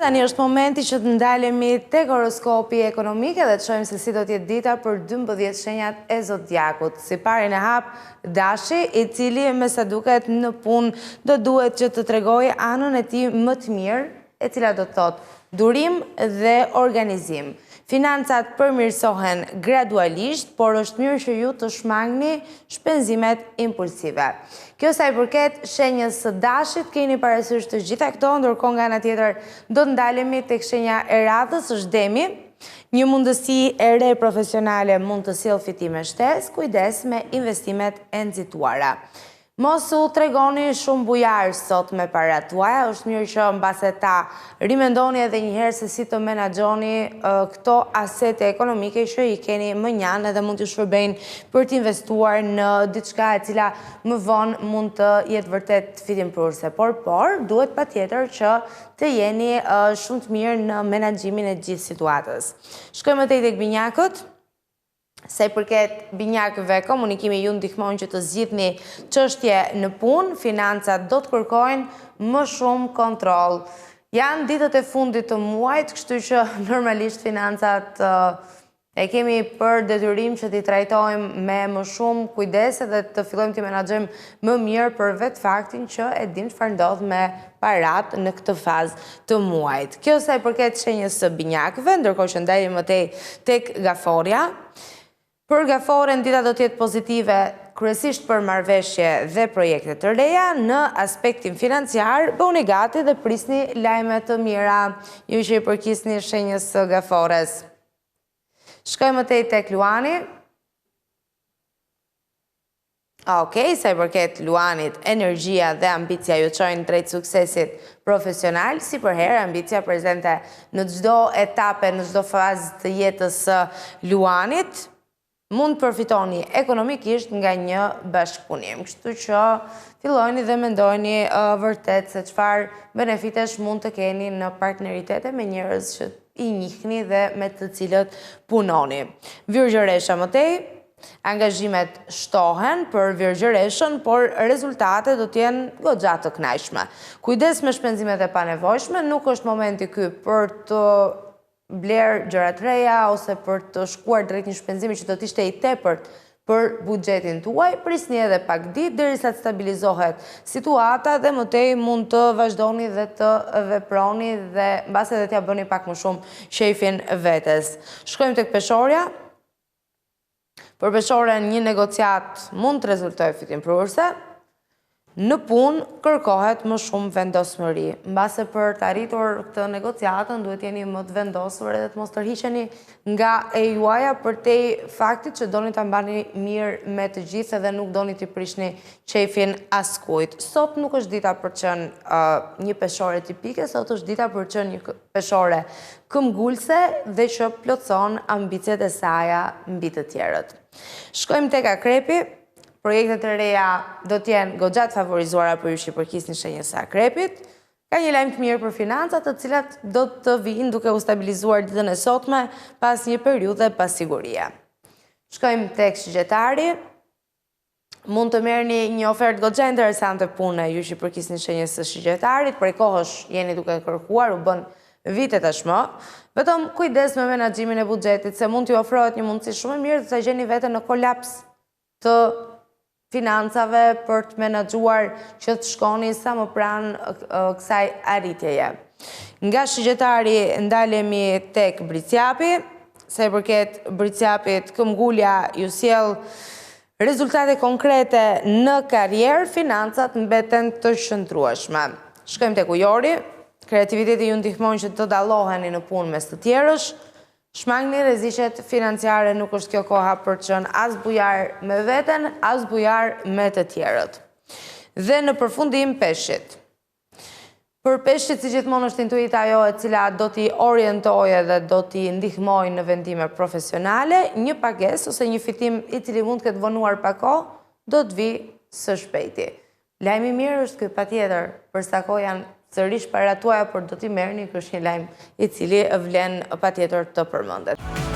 Tani është momenti që të ndalemi tek horoskopi ekonomike dhe të shohim se si do t'jetë dita për 12 shenjat e zodiakut. Si pari në hap, Dashi, i cili me sa duket në punë do duhet që të tregojë anën e tij më të mirë, e cila do të thotë durim dhe organizim. Financat përmirësohen gradualisht, por është mirë që ju të shmangni shpenzimet impulsive. Kjo sa i përket shenjës së Dashit, keni parasysh të gjitha këto, ndërkohë nga ana tjetër do të ndalemi tek shenja e radhës, është Demi. Një mundësi e re profesionale mund të sjellë fitime shtesë, kujdes me investimet e nxituara. Mos u tregoni shumë bujar sot me parat tuaja, është mirë që mbase ta rimendoni edhe njëherë se si të menaxhoni këto asete ekonomike që i keni më njanë edhe mund të shpërbejnë për të investuar në diçka e cila më vonë mund të jetë vërtet fitimprurse. Por duhet patjetër që të jeni shumë të mirë në menaxhimin e gjithë situatës. Shkojmë tek binjakët. Se i përket binjakëve, komunikimi ju ndihmon që të zgjidhni çështje në punë, financat do të kërkojnë më shumë kontroll. Janë ditët e fundit të muajit, kështu që normalisht financat e kemi për detyrim që t'i trajtojmë me më shumë kujdes dhe të fillojmë t'i menaxhojmë më mirë për vetë faktin që e dim çfarë ndodh me parat në këtë fazë të muajit. Kjo sa i përket shenjës së binjakëve, ndërkohë që ndajemi më tej tek gaforja. Për gaforen, dita do t'jetë pozitive kryesisht për marrëveshje dhe projekte të reja. Në aspektin financiar, bëuni gati dhe prisni lajme të mira, ju që i përkisni shenjës së gafores. Shkojmë tek Luani. Okej, sa i përket Luanit, energjia dhe ambicia ju çojnë drejt suksesit profesional, si për herë ambicia prezente në çdo etape, në çdo fazë të jetës së Luanit. Mund përfitoni ekonomikisht nga një bashkëpunim. Kështu që fillojni dhe mendojni vërtet se çfarë benefitesh mund të keni në partneritete me njerëz që i njihni dhe me të cilët punoni. Virgjëresha më tej, angazhimet shtohen për virgjëreshën, por rezultatet do të jenë goxha të kënaqshme. Kujdes me shpenzimet e panevojshme, nuk është momenti ky për të bler gjërat reja ose për të shkuar drejt një shpenzimi që do të ishte i tepërt për buxhetin tuaj. Prisni edhe pak ditë derisa të stabilizohet situata dhe më tej mund të vazhdoni dhe të veproni dhe mbase edhe t'ja bëni pak më shumë shefin vetes. Shkojmë tek Peshorja. Për Peshoren një negociat mund të rezultojë fitimprurse. Në punë kërkohet më shumë vendosmëri. Mbase për të arritur këtë negociatën duhet jeni më të vendosur edhe të mos tërhiqeni nga e juaja përtej faktit që doni ta mbani mirë me të gjithë dhe nuk doni t'i prishni qefin askujt. Sot nuk është dita për qenë një peshore tipike, sot është dita për qenë një peshore këmbgulse dhe që plotson ambicet e saja mbi të tjerët. Shkojmë tek Akrepi. Projektet e reja do t'jenë goxha të favorizuara për ju që i përkisni shenjës së Akrepit. Ka një lajm të mirë për financat, të cilat do të vinë duke u stabilizuar ditën e sotme pas një periudhe pasigurie. Shkojmë tek Shigjetari. Mund të merrni një ofertë goxha interesante pune ju që i përkisni shenjës së Shigjetarit, prej kohësh jeni duke kërkuar, u bën vite tashmë. Vetëm kujdes me menaxhimin e buxhetit, se mund t'ju ofrohet një mundësi shumë e mirë të gjeni veten në kolaps të financave për të menaxhuar që të shkoni sa më pranë kësaj arritjeje. Nga Shigjetari ndalemi tek Bricjapi, sa i përket Bricjapit, këmbgulja ju sjell rezultate konkrete në karrierë, financat mbeten të shëndrueshme. Shkojmë tek Ujori, kreativiteti ju ndihmon që të dalloheni në punë mes të tjerësh. Shmangni rreziqet financiare, nuk është kjo koha për të qenë as bujar me veten, as bujar me të tjerët. Dhe në përfundim Peshqit. Për Peshqit si gjithmonë është intuita ajo e cila do t'i orientojë dhe do t'i ndihmojë në vendime profesionale, një pagesë ose një fitim i cili mund të ketë vonuar pa kohë, do të vi së shpejti. Lajmi i mirë është ky patjetër, përsa kohë janë sërish para tuaja, por do t'i merrni, ky është një lajm i cili vlen patjetër të përmendet.